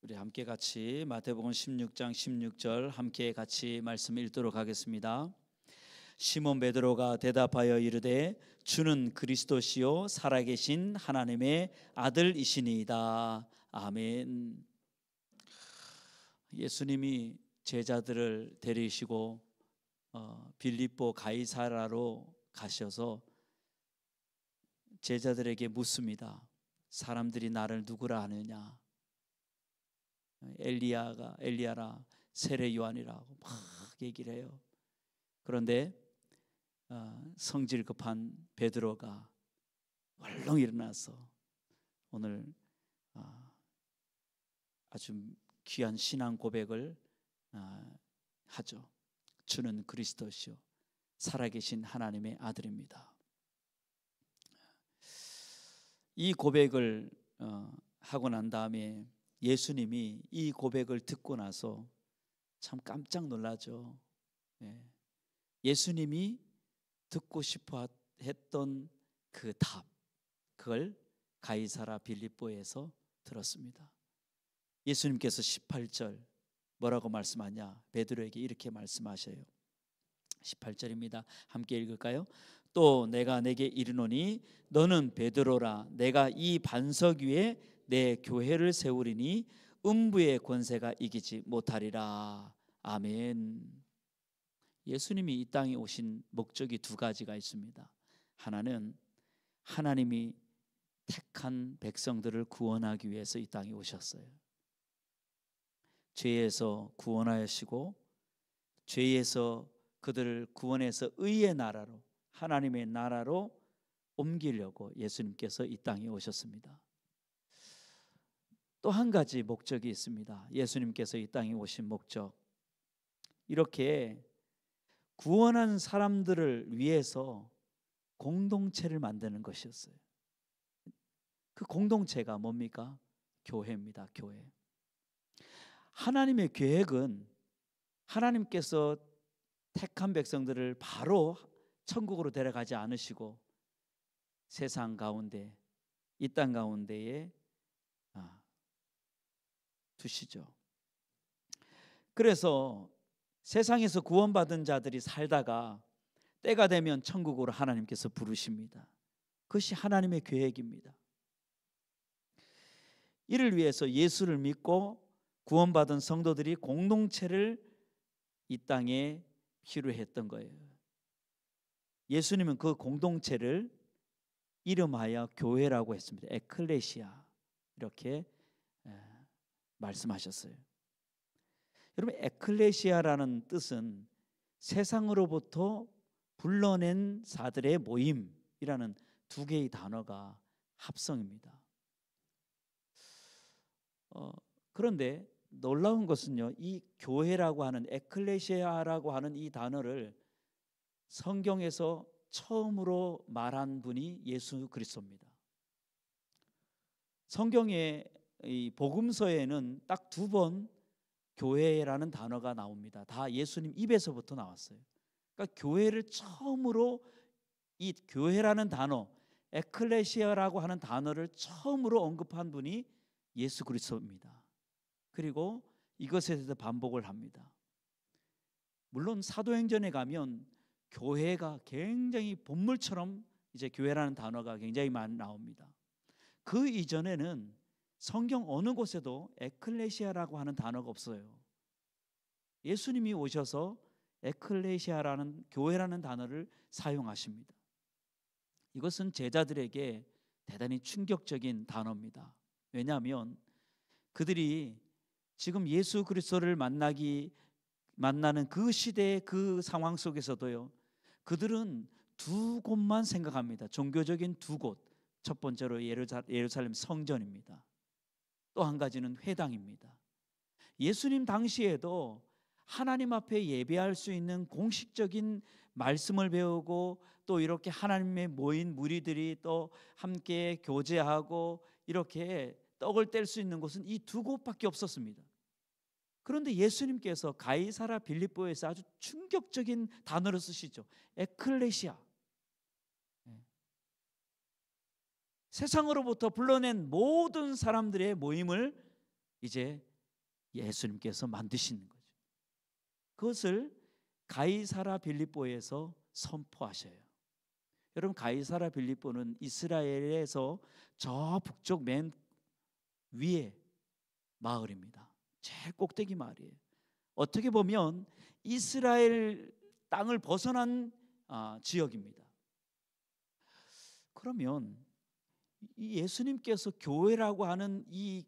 우리 함께 같이 마태복음 16장 16절 함께 같이 말씀 읽도록 하겠습니다. 시몬 베드로가 대답하여 이르되 주는 그리스도시요 살아계신 하나님의 아들이시니이다. 아멘. 예수님이 제자들을 데리시고 빌립보 가이사라로 가셔서 제자들에게 묻습니다. 사람들이 나를 누구라 하느냐? 엘리야라 세례 요한이라고 막 얘기를 해요. 그런데 성질 급한 베드로가 얼렁 일어나서 오늘 아주 귀한 신앙 고백을 하죠. 주는 그리스도시요 살아계신 하나님의 아들입니다. 이 고백을 하고 난 다음에 예수님이 이 고백을 듣고 나서 참 깜짝 놀라죠. 예수님이 듣고 싶어 했던 그 답, 그걸 가이사라 빌립보에서 들었습니다. 예수님께서 18절 뭐라고 말씀하냐? 베드로에게 이렇게 말씀하셔요. 18절입니다. 함께 읽을까요? 또 내가 내게 이르노니 너는 베드로라. 내가 이 반석 위에 내 교회를 세우리니 음부의 권세가 이기지 못하리라. 아멘. 예수님이 이 땅에 오신 목적이 두 가지가 있습니다. 하나는 하나님이 택한 백성들을 구원하기 위해서 이 땅에 오셨어요. 죄에서 구원하시고 죄에서 그들을 구원해서 의의 나라로 하나님의 나라로 옮기려고 예수님께서 이 땅에 오셨습니다. 또 한 가지 목적이 있습니다. 예수님께서 이 땅에 오신 목적, 이렇게 구원한 사람들을 위해서 공동체를 만드는 것이었어요. 그 공동체가 뭡니까? 교회입니다. 교회. 하나님의 계획은 하나님께서 택한 백성들을 바로 천국으로 데려가지 않으시고 세상 가운데, 이 땅 가운데에 두시죠. 그래서 세상에서 구원받은 자들이 살다가 때가 되면 천국으로 하나님께서 부르십니다. 그것이 하나님의 계획입니다. 이를 위해서 예수를 믿고 구원받은 성도들이 공동체를 이 땅에 필요했던 거예요. 예수님은 그 공동체를 이름하여 교회라고 했습니다. 에클레시아 이렇게 말씀하셨어요. 여러분, 에클레시아라는 뜻은 세상으로부터 불러낸 자들의 모임이라는 두 개의 단어가 합성입니다. 그런데 놀라운 것은요, 이 교회라고 하는 에클레시아라고 하는 이 단어를 성경에서 처음으로 말한 분이 예수 그리스도입니다. 성경의 이 복음서에는 딱 두 번 교회라는 단어가 나옵니다. 다 예수님 입에서부터 나왔어요. 그러니까 교회를 처음으로, 이 교회라는 단어, 에클레시아라고 하는 단어를 처음으로 언급한 분이 예수 그리스도입니다. 그리고 이것에 대해서 반복을 합니다. 물론 사도행전에 가면 교회가 굉장히 본물처럼 이제 교회라는 단어가 굉장히 많이 나옵니다. 그 이전에는 성경 어느 곳에도 에클레시아라고 하는 단어가 없어요. 예수님이 오셔서 에클레시아라는 교회라는 단어를 사용하십니다. 이것은 제자들에게 대단히 충격적인 단어입니다. 왜냐하면 그들이 지금 예수 그리스도를 만나는 그 시대의 그 상황 속에서도요, 그들은 두 곳만 생각합니다. 종교적인 두 곳. 첫 번째로 예루살렘 성전입니다. 또 한 가지는 회당입니다. 예수님 당시에도 하나님 앞에 예배할 수 있는 공식적인 말씀을 배우고 또 이렇게 하나님의 모인 무리들이 또 함께 교제하고 이렇게 떡을 뗄 수 있는 곳은 이 두 곳밖에 없었습니다. 그런데 예수님께서 가이사라 빌립보에서 아주 충격적인 단어를 쓰시죠. 에클레시아. 세상으로부터 불러낸 모든 사람들의 모임을 이제 예수님께서 만드시는 거죠. 그것을 가이사라 빌립보에서 선포하셔요. 여러분, 가이사라 빌립보는 이스라엘에서 저 북쪽 맨 위에 마을입니다. 제일 꼭대기 마을이에요. 어떻게 보면 이스라엘 땅을 벗어난 지역입니다. 그러면 이 예수님께서 교회라고 하는 이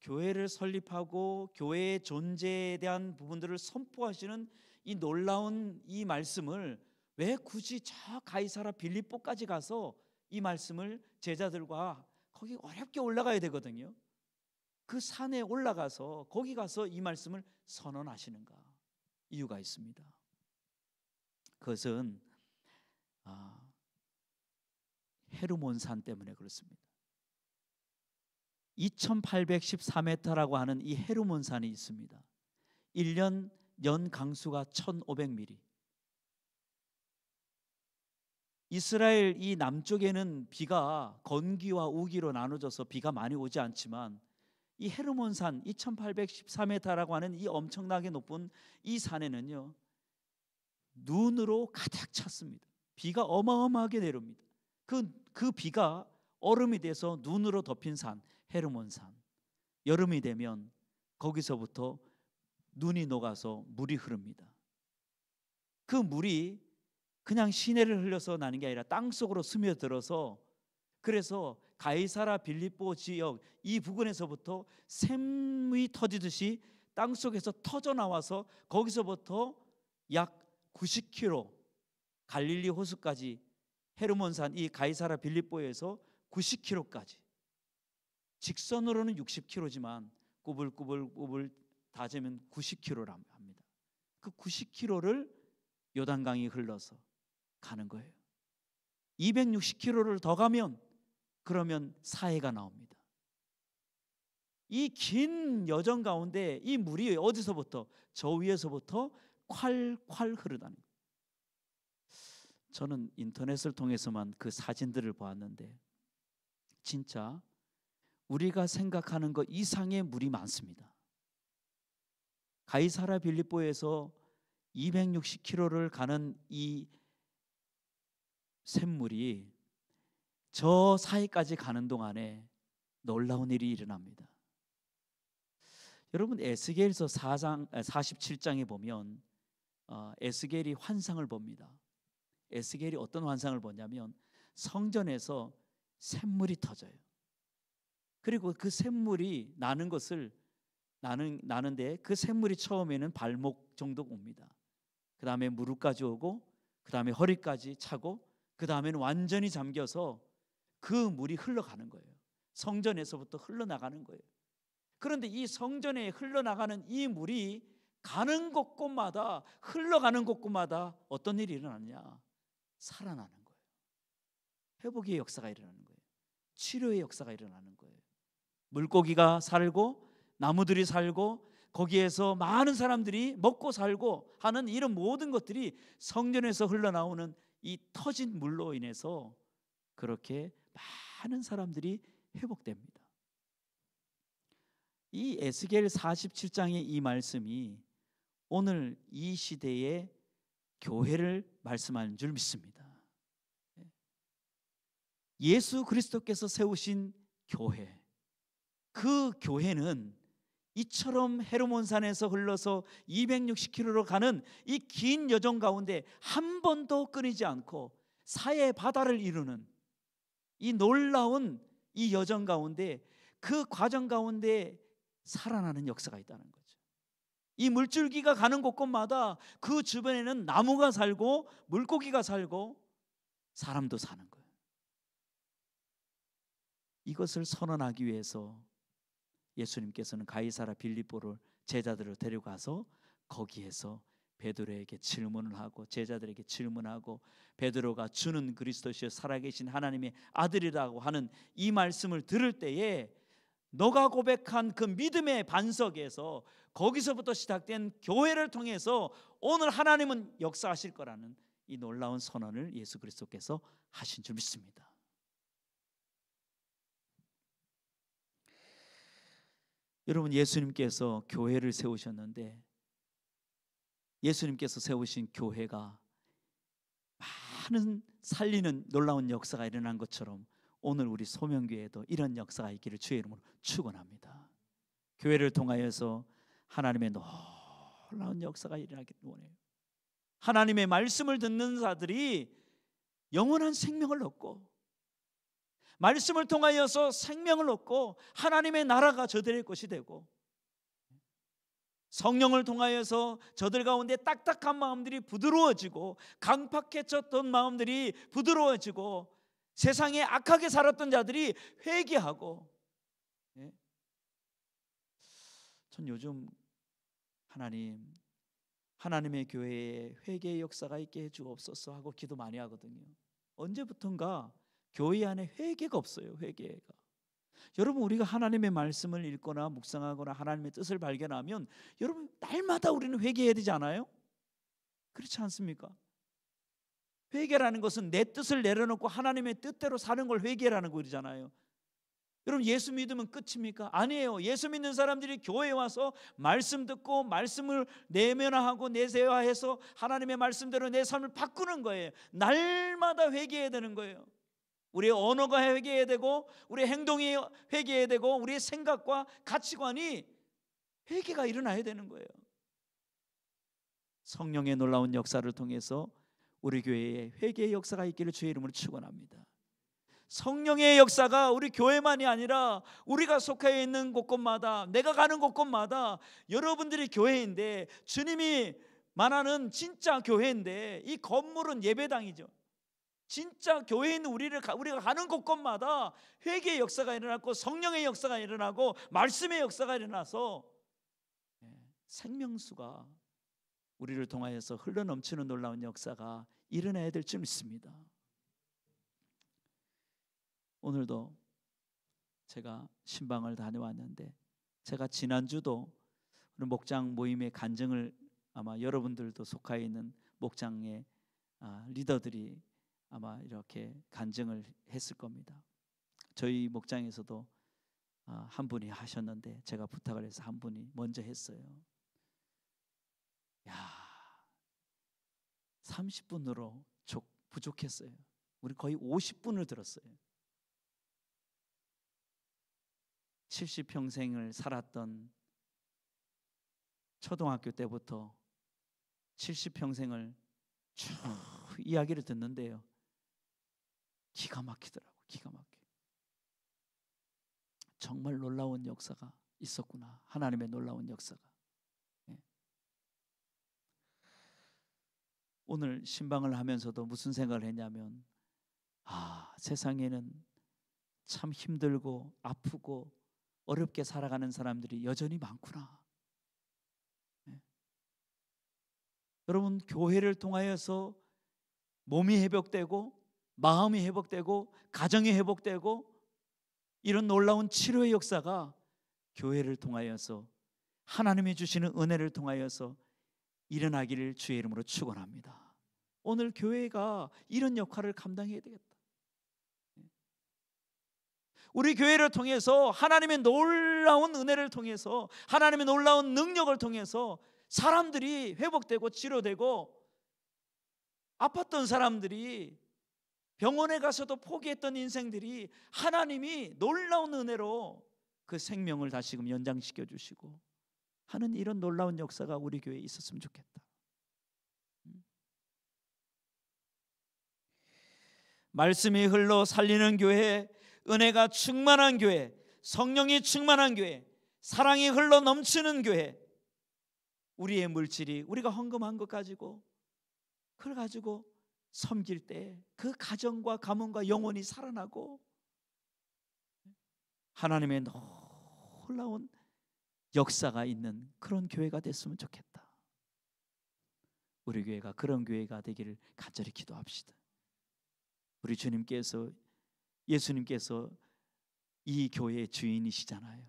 교회를 설립하고 교회의 존재에 대한 부분들을 선포하시는 이 놀라운 이 말씀을 왜 굳이 저 가이사라 빌립보까지 가서 이 말씀을 제자들과 거기 어렵게 올라가야 되거든요. 그 산에 올라가서 거기 가서 이 말씀을 선언하시는가? 이유가 있습니다. 그것은 헤르몬산 때문에 그렇습니다. 2814m라고 하는 이 헤르몬산이 있습니다. 1년 연 강수가 1500mm. 이스라엘 이 남쪽에는 비가 건기와 우기로 나눠져서 비가 많이 오지 않지만 이 헤르몬산 2814m라고 하는 이 엄청나게 높은 이 산에는요, 눈으로 가득 찼습니다. 비가 어마어마하게 내려옵니다. 그 비가 얼음이 돼서 눈으로 덮인 산, 헤르몬산. 여름이 되면 거기서부터 눈이 녹아서 물이 흐릅니다. 그 물이 그냥 시내를 흘려서 나는 게 아니라 땅속으로 스며들어서, 그래서 가이사라 빌립보 지역 이 부근에서부터 샘이 터지듯이 땅속에서 터져 나와서 거기서부터 약 90km 갈릴리 호수까지, 헤르몬산 이 가이사라 빌립보에서 90km까지, 직선으로는 60km지만 꾸불꾸불 다재면 90km라고 합니다. 그 90km를 요단강이 흘러서 가는 거예요. 260km를 더 가면 그러면 사해가 나옵니다. 이 긴 여정 가운데 이 물이 어디서부터? 저 위에서부터 콸콸 흐르다는 거예요. 저는 인터넷을 통해서만 그 사진들을 보았는데 진짜 우리가 생각하는 것 이상의 물이 많습니다. 가이사라 빌립보에서 260km를 가는 이 샘물이 저 사이까지 가는 동안에 놀라운 일이 일어납니다. 여러분, 에스겔서 47장에 보면 에스겔이 환상을 봅니다. 에스겔이 어떤 환상을 보냐면 성전에서 샘물이 터져요. 그리고 그 샘물이 나는 것을 나는데 그 샘물이 처음에는 발목 정도 옵니다. 그 다음에 무릎까지 오고 그 다음에 허리까지 차고 그 다음에는 완전히 잠겨서 그 물이 흘러가는 거예요. 성전에서부터 흘러나가는 거예요. 그런데 이 성전에 흘러나가는 이 물이 가는 곳곳마다, 흘러가는 곳곳마다 어떤 일이 일어나느냐? 살아나는 거예요. 회복의 역사가 일어나는 거예요. 치료의 역사가 일어나는 거예요. 물고기가 살고 나무들이 살고 거기에서 많은 사람들이 먹고 살고 하는 이런 모든 것들이 성전에서 흘러나오는 이 터진 물로 인해서 그렇게 많은 사람들이 회복됩니다. 이 에스겔 47장의 이 말씀이 오늘 이 시대의 교회를 말씀하는 줄 믿습니다. 예수 그리스도께서 세우신 교회, 그 교회는 이처럼 헤르몬산에서 흘러서 260km로 가는 이 긴 여정 가운데 한 번도 끊이지 않고 사해 바다를 이루는 이 놀라운 이 여정 가운데, 그 과정 가운데 살아나는 역사가 있다는 거죠. 이 물줄기가 가는 곳곳마다 그 주변에는 나무가 살고 물고기가 살고 사람도 사는 거예요. 이것을 선언하기 위해서 예수님께서는 가이사라 빌립보를 제자들을 데려가서 거기에서 베드로에게 질문을 하고 제자들에게 질문하고, 베드로가 주는 그리스도시여 살아계신 하나님의 아들이라고 하는 이 말씀을 들을 때에 너가 고백한 그 믿음의 반석에서, 거기서부터 시작된 교회를 통해서 오늘 하나님은 역사하실 거라는 이 놀라운 선언을 예수 그리스도께서 하신 줄 믿습니다. 여러분, 예수님께서 교회를 세우셨는데 예수님께서 세우신 교회가 많은 살리는 놀라운 역사가 일어난 것처럼 오늘 우리 소명교회에도 이런 역사가 있기를 주의 이름으로 축원합니다. 교회를 통하여서 하나님의 놀라운 역사가 일어나기를 원해요. 하나님의 말씀을 듣는 자들이 영원한 생명을 얻고, 말씀을 통하여서 생명을 얻고 하나님의 나라가 저들의 것이 되고, 성령을 통하여서 저들 가운데 딱딱한 마음들이 부드러워지고, 강팍해졌던 마음들이 부드러워지고, 세상에 악하게 살았던 자들이 회개하고. 전 요즘 하나님의 교회에 회개의 역사가 있게 해주옵소서 하고 기도 많이 하거든요. 언제부턴가 교회 안에 회개가 없어요. 회개가. 여러분, 우리가 하나님의 말씀을 읽거나 묵상하거나 하나님의 뜻을 발견하면 여러분, 날마다 우리는 회개해야 되지 않아요? 그렇지 않습니까? 회개라는 것은 내 뜻을 내려놓고 하나님의 뜻대로 사는 걸 회개라는 거잖아요. 여러분, 예수 믿으면 끝입니까? 아니에요. 예수 믿는 사람들이 교회에 와서 말씀 듣고 말씀을 내면화하고 내세화해서 하나님의 말씀대로 내 삶을 바꾸는 거예요. 날마다 회개해야 되는 거예요. 우리의 언어가 회개해야 되고, 우리의 행동이 회개해야 되고, 우리의 생각과 가치관이 회개가 일어나야 되는 거예요. 성령의 놀라운 역사를 통해서 우리 교회에 회개의 역사가 있기를 주의 이름으로 축원합니다. 성령의 역사가 우리 교회만이 아니라 우리가 속해 있는 곳곳마다, 내가 가는 곳곳마다 여러분들이 교회인데, 주님이 말하는 진짜 교회인데, 이 건물은 예배당이죠. 진짜 교회인 우리가 가는 곳곳마다 회개의 역사가 일어나고, 성령의 역사가 일어나고, 말씀의 역사가 일어나서 생명수가 우리를 통하여서 흘러넘치는 놀라운 역사가 일어나야 될 줄 믿습니다. 오늘도 제가 신방을 다녀왔는데, 제가 지난주도 목장 모임의 간증을, 아마 여러분들도 속해 있는 목장의 리더들이 아마 이렇게 간증을 했을 겁니다. 저희 목장에서도 한 분이 하셨는데, 제가 부탁을 해서 한 분이 먼저 했어요. 30분으로 부족했어요. 우리 거의 50분을 들었어요. 70평생을 살았던, 초등학교 때부터 70평생을 쭉 이야기를 듣는데요, 기가 막히더라고요. 기가 막혀. 정말 놀라운 역사가 있었구나. 하나님의 놀라운 역사가. 오늘 신방을 하면서도 무슨 생각을 했냐면, 세상에는 참 힘들고 아프고 어렵게 살아가는 사람들이 여전히 많구나. 여러분, 교회를 통하여서 몸이 회복되고, 마음이 회복되고, 가정이 회복되고, 이런 놀라운 치료의 역사가 교회를 통하여서, 하나님이 주시는 은혜를 통하여서 일어나기를 주의 이름으로 축원합니다. 오늘 교회가 이런 역할을 감당해야 되겠다. 우리 교회를 통해서 하나님의 놀라운 은혜를 통해서, 하나님의 놀라운 능력을 통해서 사람들이 회복되고 치료되고, 아팠던 사람들이, 병원에 가서도 포기했던 인생들이 하나님이 놀라운 은혜로 그 생명을 다시금 연장시켜 주시고 하는 이런 놀라운 역사가 우리 교회에 있었으면 좋겠다. 말씀이 흘러 살리는 교회, 은혜가 충만한 교회, 성령이 충만한 교회, 사랑이 흘러 넘치는 교회, 우리의 물질이, 우리가 헌금한 것 가지고, 그걸 가지고 섬길 때 그 가정과 가문과 영혼이 살아나고 하나님의 놀라운 역사가 있는 그런 교회가 됐으면 좋겠다. 우리 교회가 그런 교회가 되기를 간절히 기도합시다. 우리 주님께서, 예수님께서 이 교회의 주인이시잖아요.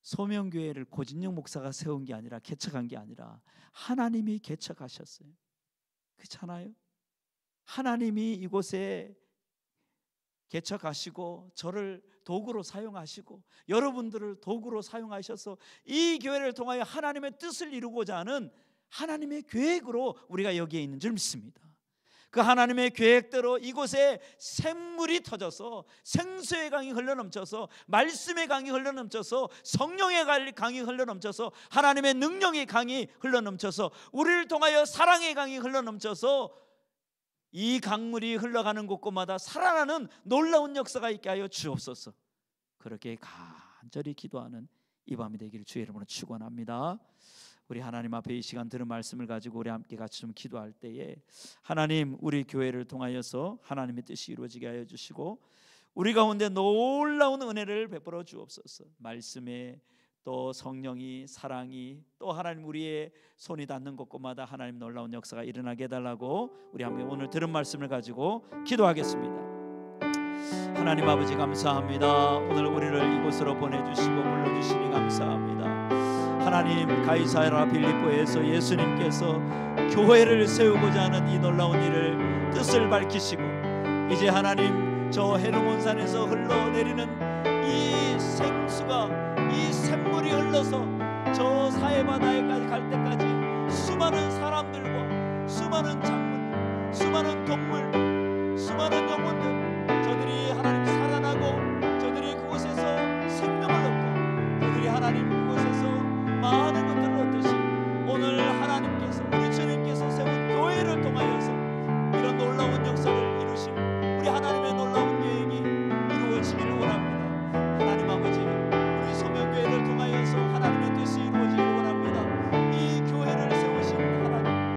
소명교회를 고진영 목사가 세운 게 아니라, 개척한 게 아니라 하나님이 개척하셨어요. 그렇잖아요. 하나님이 이곳에 개척하시고 저를 도구로 사용하시고 여러분들을 도구로 사용하셔서 이 교회를 통하여 하나님의 뜻을 이루고자 하는 하나님의 계획으로 우리가 여기에 있는 줄 믿습니다. 그 하나님의 계획대로 이곳에 샘물이 터져서 생수의 강이 흘러넘쳐서 말씀의 강이 흘러넘쳐서 성령의 강이 흘러넘쳐서 하나님의 능력의 강이 흘러넘쳐서 우리를 통하여 사랑의 강이 흘러넘쳐서 이 강물이 흘러가는 곳곳마다 살아나는 놀라운 역사가 있게 하여 주옵소서. 그렇게 간절히 기도하는 이 밤이 되기를 주의 이름으로 축원합니다. 우리 하나님 앞에 이 시간 들은 말씀을 가지고 우리 함께 같이 좀 기도할 때에 하나님, 우리 교회를 통하여서 하나님의 뜻이 이루어지게 하여 주시고 우리 가운데 놀라운 은혜를 베풀어 주옵소서. 말씀에 또 성령이, 사랑이, 또 하나님 우리의 손이 닿는 곳곳마다 하나님 놀라운 역사가 일어나게 해달라고 우리 함께 오늘 들은 말씀을 가지고 기도하겠습니다. 하나님 아버지 감사합니다. 오늘 우리를 이곳으로 보내주시고 불러주시니 감사합니다. 하나님, 가이사랴 빌립보에서 예수님께서 교회를 세우고자 하는 이 놀라운 일을 뜻을 밝히시고 이제 하나님 저 헤르몬산에서 흘러내리는 이 생수가, 이 샘물이 흘러서 저 사해바다에까지 갈 때까지 수많은 사람들과 수많은 작물들, 수많은 동물들, 수많은 영혼들